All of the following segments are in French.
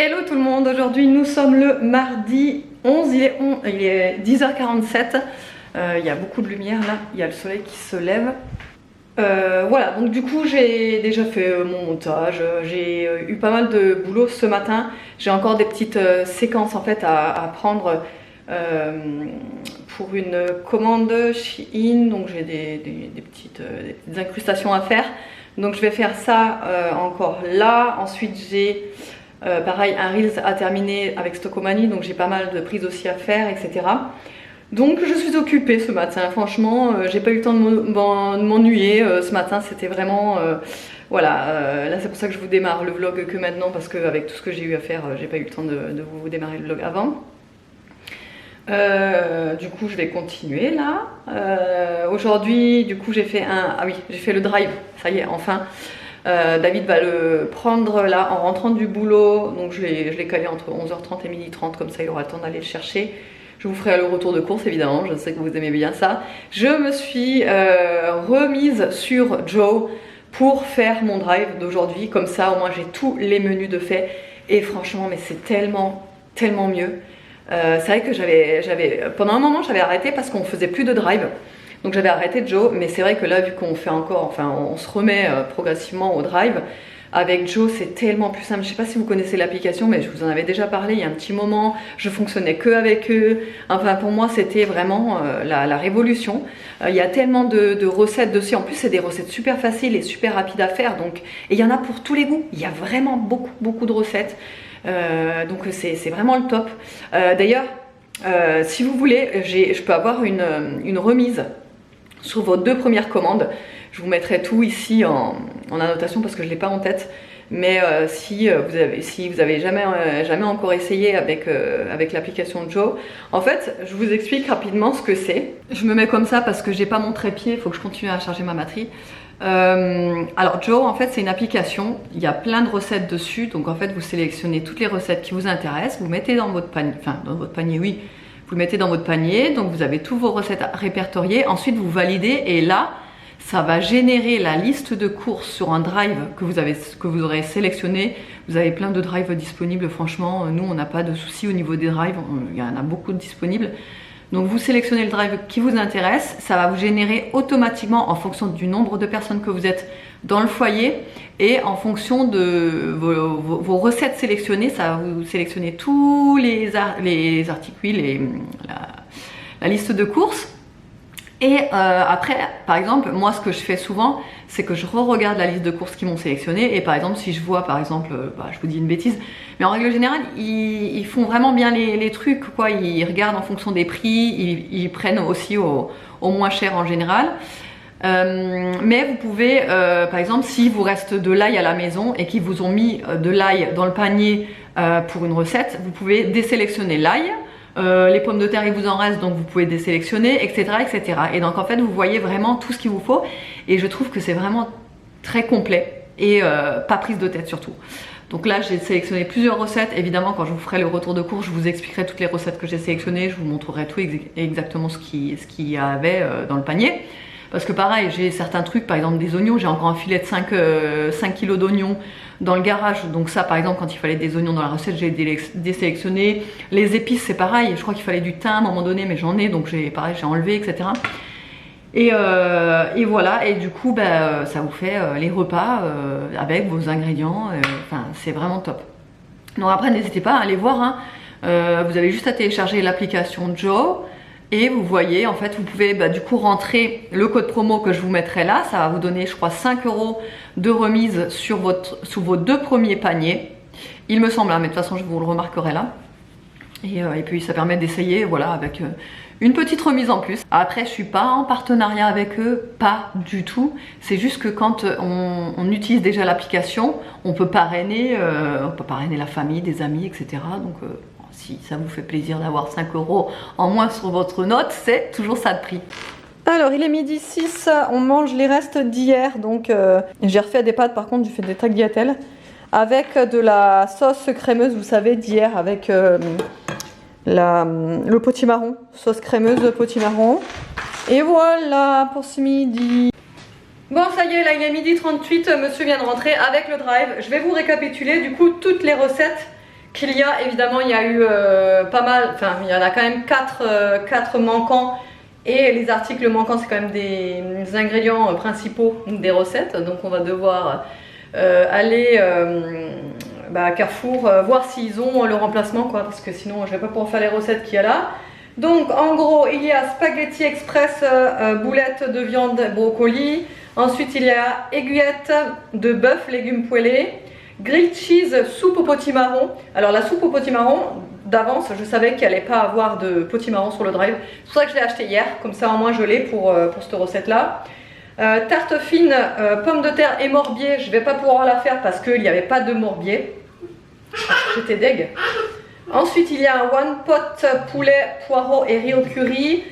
Hello tout le monde, aujourd'hui nous sommes le mardi 11, il est 10h47, il y a beaucoup de lumière là, il y a le soleil qui se lève. Voilà, donc du coup j'ai déjà fait mon montage, j'ai eu pas mal de boulot ce matin, j'ai encore des petites séquences en fait à prendre pour une commande Shein, donc j'ai des petites incrustations à faire, donc je vais faire ça encore là. Ensuite j'ai pareil un Reels à terminer avec Stockomanie, donc j'ai pas mal de prises aussi à faire, etc. Donc je suis occupée ce matin, franchement j'ai pas eu le temps de m'ennuyer ce matin, c'était vraiment voilà, là c'est pour ça que je vous démarre le vlog que maintenant, parce qu'avec tout ce que j'ai eu à faire, j'ai pas eu le temps de vous démarrer le vlog avant. Du coup je vais continuer là. Aujourd'hui du coup j'ai fait j'ai fait le drive, ça y est enfin. David va le prendre là en rentrant du boulot, donc je l'ai calé entre 11h30 et 12h30, comme ça il aura le temps d'aller le chercher. Je vous ferai le retour de course évidemment, je sais que vous aimez bien ça. Je me suis remise sur Joe pour faire mon drive d'aujourd'hui, comme ça au moins j'ai tous les menus de fait, et franchement mais c'est tellement mieux. C'est vrai que pendant un moment j'avais arrêté parce qu'on faisait plus de drive. Donc j'avais arrêté Joe, mais c'est vrai que là vu qu'on fait encore, enfin on se remet progressivement au drive, avec Joe c'est tellement plus simple. Je sais pas si vous connaissez l'application, mais je vous en avais déjà parlé il y a un petit moment, je fonctionnais que avec eux, enfin pour moi c'était vraiment la révolution. Il y a tellement de recettes dessus, en plus c'est des recettes super faciles et super rapides à faire, donc, et il y en a pour tous les goûts, il y a vraiment beaucoup de recettes, donc c'est vraiment le top. D'ailleurs si vous voulez, je peux avoir une remise sur vos 2 premières commandes. Je vous mettrai tout ici en annotation parce que je ne l'ai pas en tête. Mais si vous avez jamais encore essayé avec l'application Joe, en fait, je vous explique rapidement ce que c'est. Je me mets comme ça parce que j'ai pas mon trépied, il faut que je continue à charger ma batterie. Alors Joe, en fait, c'est une application, il y a plein de recettes dessus. Donc en fait, vous sélectionnez toutes les recettes qui vous intéressent, vous mettez dans votre panier, enfin dans votre panier, oui. Vous le mettez dans votre panier, donc vous avez toutes vos recettes répertoriées. Ensuite, vous validez et là, ça va générer la liste de courses sur un drive que vous aurez sélectionné. Vous avez plein de drives disponibles. Franchement, nous, on n'a pas de souci au niveau des drives. Il y en a beaucoup de disponibles. Donc, vous sélectionnez le drive qui vous intéresse. Ça va vous générer automatiquement en fonction du nombre de personnes que vous êtes dans le foyer et en fonction de vos recettes sélectionnées. Ça va vous sélectionner tous les articles, la liste de courses. Et après, par exemple, moi ce que je fais souvent, c'est que je re-regarde la liste de courses qui m'ont sélectionné. Et par exemple, si je vois par exemple, je vous dis une bêtise, mais en règle générale, ils font vraiment bien les trucs, quoi. Ils regardent en fonction des prix, ils prennent aussi au moins cher en général. Mais vous pouvez, par exemple, si vous reste de l'ail à la maison et qu'ils vous ont mis de l'ail dans le panier pour une recette, vous pouvez désélectionner l'ail. Les pommes de terre il vous en reste, donc vous pouvez désélectionner, etc., etc. Et donc en fait vous voyez vraiment tout ce qu'il vous faut, et je trouve que c'est vraiment très complet et pas prise de tête surtout. Donc là j'ai sélectionné plusieurs recettes. Évidemment quand je vous ferai le retour de course, je vous expliquerai toutes les recettes que j'ai sélectionnées, je vous montrerai tout exactement ce qu'il y avait dans le panier. Parce que pareil, j'ai certains trucs, par exemple des oignons, j'ai encore un filet de 5 kg d'oignons dans le garage. Donc ça, par exemple, quand il fallait des oignons dans la recette, j'ai désélectionné. Les épices, c'est pareil, je crois qu'il fallait du thym à un moment donné, mais j'en ai, donc j'ai enlevé, etc. Et voilà, et du coup, ça vous fait les repas avec vos ingrédients. Enfin, c'est vraiment top. Donc après, n'hésitez pas à aller voir. Hein. Vous avez juste à télécharger l'application Joe. Et vous voyez, en fait, vous pouvez du coup rentrer le code promo que je vous mettrai là. Ça va vous donner, je crois, 5 € de remise sur vos 2 premiers paniers. Il me semble, hein, mais de toute façon, je vous le remarquerai là. Et puis, ça permet d'essayer, voilà, avec une petite remise en plus. Après, je suis pas en partenariat avec eux, pas du tout. C'est juste que quand on utilise déjà l'application, on peut parrainer la famille, des amis, etc. Donc, si ça vous fait plaisir d'avoir 5 € en moins sur votre note, c'est toujours ça de prix. Alors il est midi 6, on mange les restes d'hier, donc j'ai refait des pâtes, par contre j'ai fait des tagliatelles avec de la sauce crémeuse, vous savez, d'hier, avec le potimarron, sauce crémeuse potimarron. Et voilà pour ce midi. Bon ça y est, là il est midi 38, monsieur vient de rentrer avec le drive. Je vais vous récapituler du coup toutes les recettes qu'il y a évidemment, il y a eu pas mal, enfin il y en a quand même 4 manquants. Et les articles manquants, c'est quand même des ingrédients principaux des recettes. Donc on va devoir aller à Carrefour voir s'ils ont le remplacement, quoi, parce que sinon je vais pas pouvoir faire les recettes qu'il y a là. Donc en gros, il y a spaghetti express, boulettes de viande, brocoli. Ensuite il y a aiguillettes de bœuf, légumes poêlés. Grilled cheese, soupe au potimarron. Alors la soupe au potimarron, d'avance, je savais qu'il n'y allait pas avoir de potimarron sur le drive. C'est pour ça que je l'ai acheté hier, comme ça au moins je l'ai pour cette recette-là. Tarte fine, pommes de terre et morbier, je ne vais pas pouvoir la faire parce qu'il n'y avait pas de morbier. J'étais deg. Ensuite il y a un one pot poulet, poireaux et riz au curry.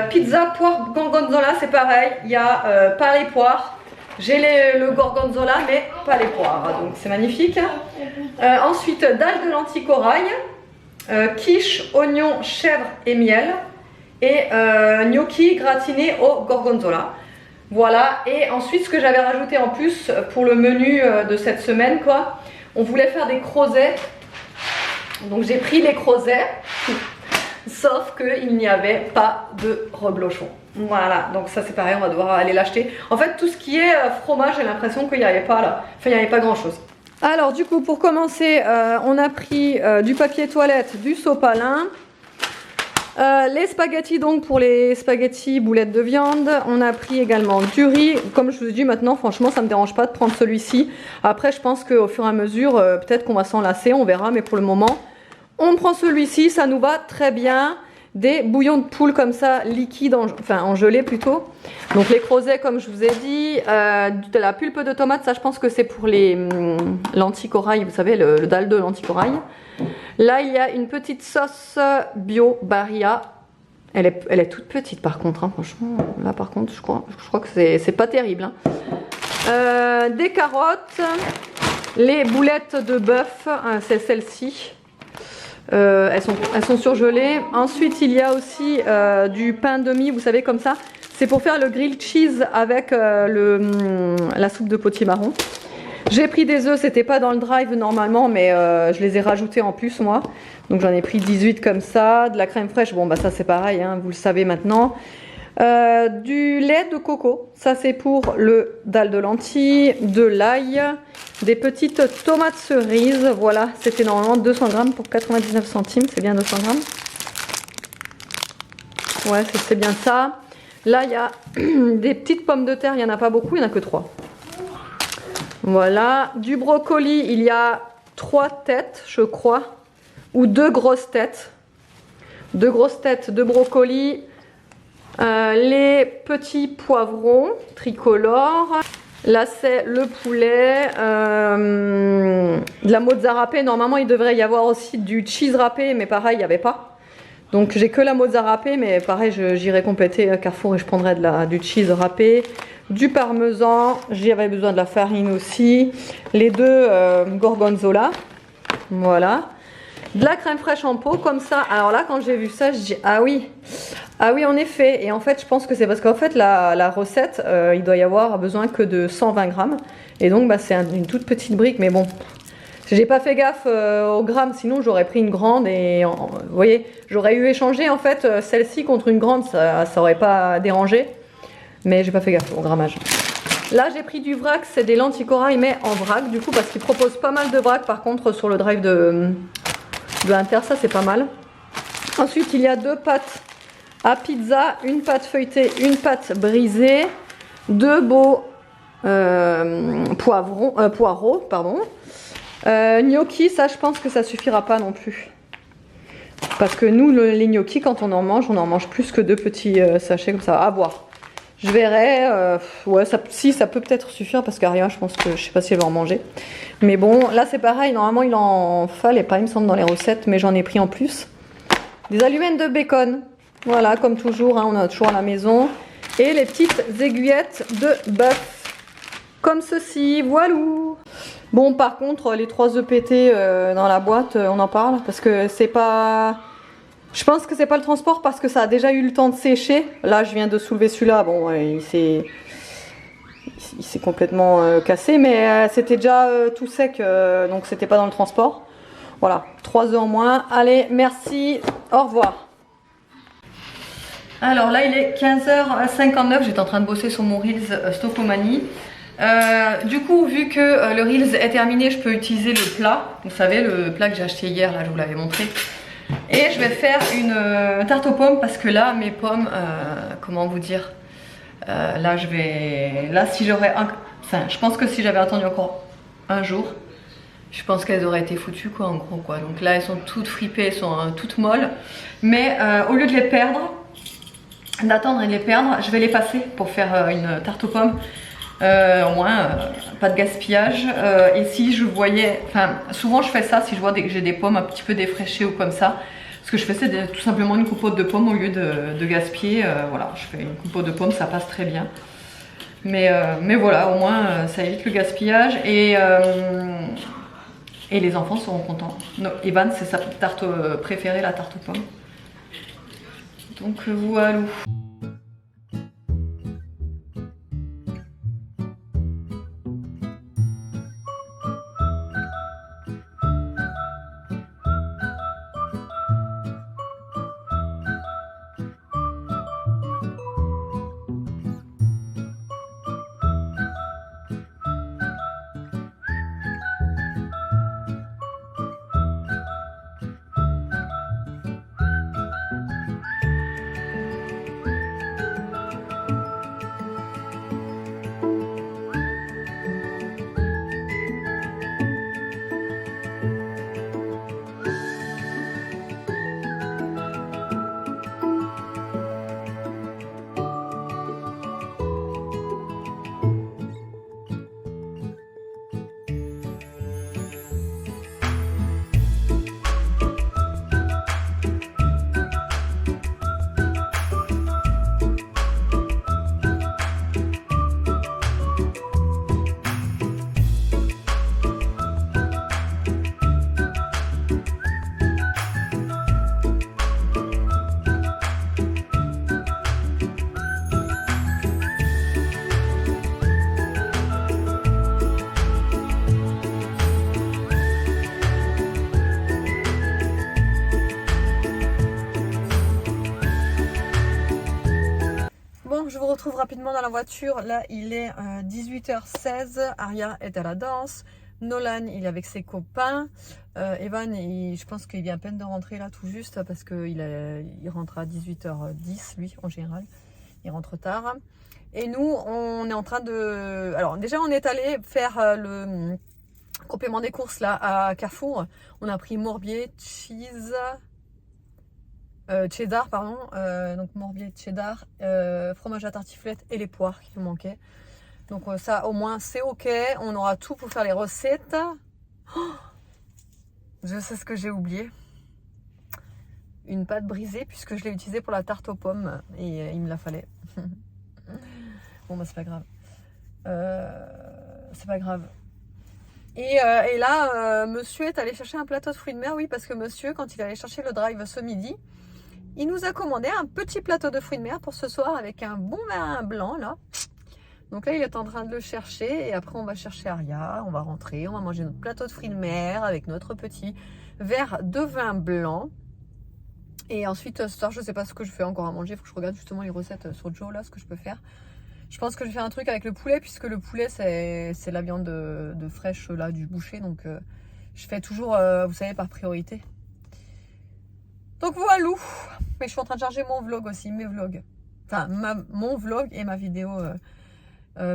Pizza, poire, gorgonzola, c'est pareil, il n'y a pas les poires. J'ai le gorgonzola mais pas les poires, donc c'est magnifique. Ensuite dalle de lentilles corail, quiche, oignon, chèvre et miel, et gnocchi gratinés au gorgonzola. Voilà, et ensuite ce que j'avais rajouté en plus pour le menu de cette semaine, quoi, on voulait faire des creusets, donc j'ai pris les creusets, sauf qu'il n'y avait pas de reblochon. Voilà, donc ça c'est pareil, on va devoir aller l'acheter. En fait, tout ce qui est fromage, j'ai l'impression qu'il n'y avait pas là. Enfin, il n'y avait pas grand chose. Alors du coup, pour commencer, on a pris du papier toilette, du sopalin, les spaghettis, donc pour les spaghettis boulettes de viande. On a pris également du riz. Comme je vous ai dit, maintenant franchement ça me dérange pas de prendre celui-ci. Après je pense qu'au fur et à mesure, peut-être qu'on va s'en lasser, on verra. Mais pour le moment, on prend celui-ci, ça nous va très bien. Des bouillons de poule comme ça, liquides, en gelée plutôt. Donc les creusets comme je vous ai dit, de la pulpe de tomate, ça je pense que c'est pour les lentilles corail, vous savez, le dalle de lentilles corail. Là il y a une petite sauce bio Barilla. Elle est toute petite par contre, hein, franchement. Là par contre je crois que c'est pas terrible. Hein. Des carottes, les boulettes de bœuf, hein, c'est celle-ci. Elles sont surgelées. Ensuite il y a aussi du pain de mie, vous savez, comme ça. C'est pour faire le grilled cheese avec la soupe de potimarron. J'ai pris des œufs, c'était pas dans le drive normalement, mais je les ai rajoutés en plus moi. Donc j'en ai pris 18 comme ça. De la crème fraîche, bon bah ça c'est pareil, hein, vous le savez maintenant. Du lait de coco, ça c'est pour le dalle de lentilles, de l'ail, des petites tomates cerises, voilà, c'était normalement 200 grammes pour 99 centimes, c'est bien 200 grammes. Ouais, c'est bien ça. Là il y a des petites pommes de terre, il n'y en a pas beaucoup, il n'y en a que 3. Voilà, du brocoli, il y a 3 têtes je crois, ou 2 grosses têtes. 2 grosses têtes de brocoli. Les petits poivrons tricolores. Là c'est le poulet, de la mozza râpée. Normalement il devrait y avoir aussi du cheese râpé, mais pareil il n'y avait pas. Donc j'ai que la mozza râpée, mais pareil j'irai compléter à Carrefour et je prendrai du cheese râpé. Du parmesan, j'avais besoin de la farine aussi. Les 2 gorgonzola, voilà. De la crème fraîche en pot comme ça. Alors là quand j'ai vu ça, je dis ah oui en effet. Et en fait je pense que c'est parce qu'en fait la recette il doit y avoir besoin que de 120 grammes. Et donc bah, c'est une toute petite brique, mais bon, j'ai pas fait gaffe au gramme, sinon j'aurais pris une grande. Et vous voyez, j'aurais eu échangé en fait celle-ci contre une grande, ça aurait pas dérangé. Mais j'ai pas fait gaffe au grammage. Là j'ai pris du vrac, c'est des lentilles corail mais en vrac du coup, parce qu'ils proposent pas mal de vrac par contre sur le drive de Inter, ça c'est pas mal. Ensuite il y a 2 pâtes à pizza, une pâte feuilletée, une pâte brisée, 2 beaux poireaux, pardon. Gnocchi, ça je pense que ça suffira pas non plus. Parce que nous les gnocchis quand on en mange plus que 2 petits sachets comme ça, à voir. Je verrai, ouais, ça peut peut-être suffire parce qu'Aria, je pense que je sais pas si elle va en manger. Mais bon, là c'est pareil, normalement il en fallait pas, il me semble, dans les recettes, mais j'en ai pris en plus. Des allumettes de bacon, voilà, comme toujours, hein, on a toujours à la maison. Et les petites aiguillettes de bœuf, comme ceci, voilou. Bon, par contre, les 3 œufs pétés dans la boîte, on en parle, parce que c'est pas... Je pense que c'est pas le transport parce que ça a déjà eu le temps de sécher. Là, je viens de soulever celui-là. Bon, il s'est complètement cassé, mais c'était déjà tout sec, donc c'était pas dans le transport. Voilà, 3 œufs en moins. Allez, merci, au revoir. Alors là, il est 15h59, j'étais en train de bosser sur mon Reels Stockomanie. Du coup, vu que le Reels est terminé, je peux utiliser le plat. Vous savez, le plat que j'ai acheté hier, là, je vous l'avais montré. Et je vais faire une tarte aux pommes parce que là, mes pommes, comment vous dire, là, si j'aurais enfin, je pense que si j'avais attendu encore un jour, je pense qu'elles auraient été foutues, quoi, en gros, quoi. Donc là, elles sont toutes fripées, elles sont toutes molles. Mais au lieu de les perdre, d'attendre et de les perdre, je vais les passer pour faire une tarte aux pommes. Au moins pas de gaspillage. Et si je voyais, enfin souvent je fais ça si je vois que j'ai des pommes un petit peu défraîchées ou comme ça. Ce que je fais, c'est tout simplement une compote de pommes au lieu de gaspiller. Voilà, je fais une compote de pommes, ça passe très bien. Mais voilà, au moins ça évite le gaspillage et les enfants seront contents. No, Evan, c'est sa tarte préférée, la tarte aux pommes. Donc voilà. Bon, je vous retrouve rapidement dans la voiture. Là, il est 18h16. Aria est à la danse. Nolan, il est avec ses copains. Evan, je pense qu'il vient à peine de rentrer là tout juste parce qu'il rentre à 18h10, lui, en général. Il rentre tard. Et nous, on est en train de... Alors, déjà, on est allé faire le complément des courses là à Carrefour. On a pris Morbier, cheddar, pardon, donc morbier, cheddar, fromage à tartiflette et les poires qui nous manquaient. Donc ça au moins c'est ok, on aura tout pour faire les recettes. Oh, je sais ce que j'ai oublié. Une pâte brisée puisque je l'ai utilisée pour la tarte aux pommes et il me la fallait. Bon bah c'est pas grave. C'est pas grave. Et là, monsieur est allé chercher un plateau de fruits de mer, oui, parce que monsieur, quand il allait chercher le drive ce midi, il nous a commandé un petit plateau de fruits de mer pour ce soir avec un bon vin blanc là. Donc là il est en train de le chercher et après on va chercher Aria, on va rentrer, on va manger notre plateau de fruits de mer avec notre petit verre de vin blanc. Et ensuite ce soir je sais pas ce que je fais encore à manger, il faut que je regarde justement les recettes sur Joe là, ce que je peux faire. Je pense que je vais faire un truc avec le poulet puisque le poulet c'est la viande de fraîche là du boucher, donc je fais toujours vous savez par priorité. Donc voilà. Mais je suis en train de charger mon vlog aussi, mes vlogs. Enfin, mon vlog et ma vidéo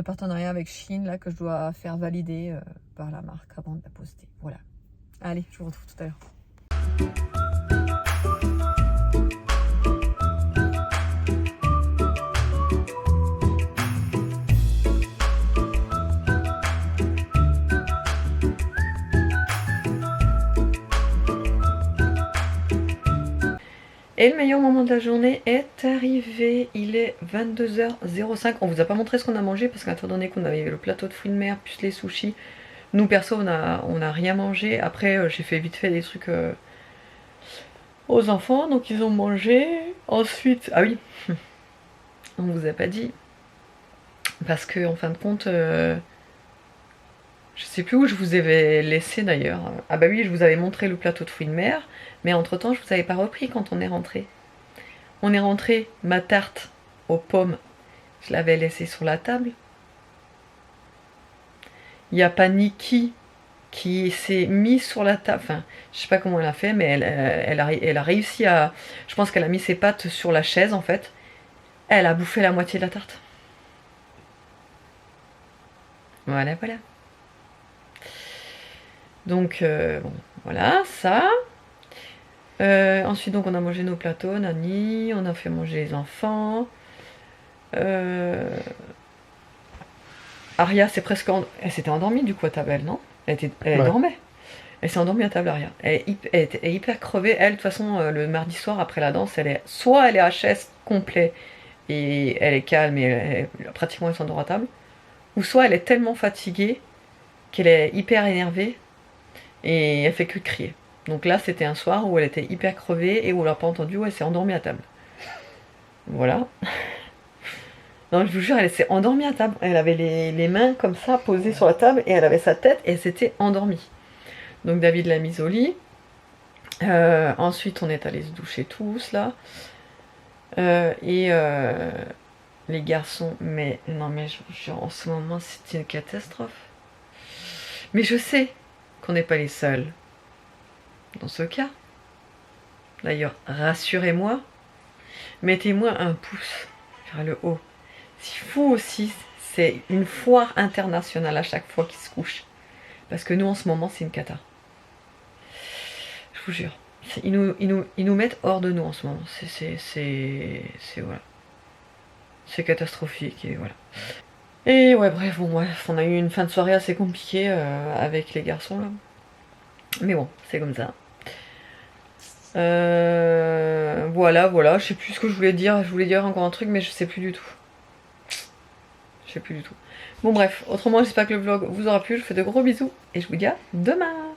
partenariat avec Shein, là, que je dois faire valider par la marque avant de la poster. Voilà. Allez, je vous retrouve tout à l'heure. Et le meilleur moment de la journée est arrivé, il est 22h05. On vous a pas montré ce qu'on a mangé parce qu'étant donné qu'on avait le plateau de fruits de mer plus les sushis, nous perso on a rien mangé. Après j'ai fait vite fait des trucs aux enfants, donc ils ont mangé. Ensuite, ah oui, on vous a pas dit, parce que en fin de compte, Je sais plus où je vous avais laissé d'ailleurs. Ah bah oui, je vous avais montré le plateau de fruits de mer, mais entre-temps, je vous avais pas repris quand on est rentré. On est rentré, ma tarte aux pommes, je l'avais laissée sur la table. Il n'y a pas Nikki qui s'est mise sur la table. Enfin, je sais pas comment elle a fait, mais elle a réussi à... Je pense qu'elle a mis ses pattes sur la chaise, en fait. Elle a bouffé la moitié de la tarte. Voilà, voilà. Donc, bon, voilà, ça. Ensuite, donc, on a mangé nos plateaux, Nani. On a fait manger les enfants. Aria, c'est presque... Elle s'était endormie, du coup, à table, non? Elle Ouais. dormait. Elle s'est endormie à table, Aria. Elle était hyper crevée. Elle, de toute façon, le mardi soir, après la danse, soit elle est HS complet, et elle est calme, et pratiquement elle s'endort à table. Ou soit elle est tellement fatiguée qu'elle est hyper énervée et elle fait que crier. Donc là, c'était un soir où elle était hyper crevée et où on l'a pas entendu, où elle s'est endormie à table. Voilà. Non, je vous jure, elle s'est endormie à table. Elle avait les mains comme ça posées sur la table et elle avait sa tête et elle s'était endormie. Donc David l'a mise au lit. Ensuite, on est allé se doucher tous là. Les garçons, mais non, mais je vous jure, en ce moment, c'est une catastrophe. Mais je sais qu'on n'est pas les seuls dans ce cas. D'ailleurs, rassurez-moi, mettez-moi un pouce vers le haut. Si vous aussi, c'est une foire internationale à chaque fois qu'ils se couchent. Parce que nous, en ce moment, c'est une cata. Je vous jure. Ils nous mettent hors de nous en ce moment. Voilà. C'est catastrophique et voilà. Et ouais, bref, bon, bref, on a eu une fin de soirée assez compliquée avec les garçons là. Mais bon, c'est comme ça. Voilà, je sais plus ce que je voulais dire. Je voulais dire encore un truc, mais je sais plus du tout. Je sais plus du tout. Bon, bref, autrement, j'espère que le vlog vous aura plu. Je vous fais de gros bisous et je vous dis à demain.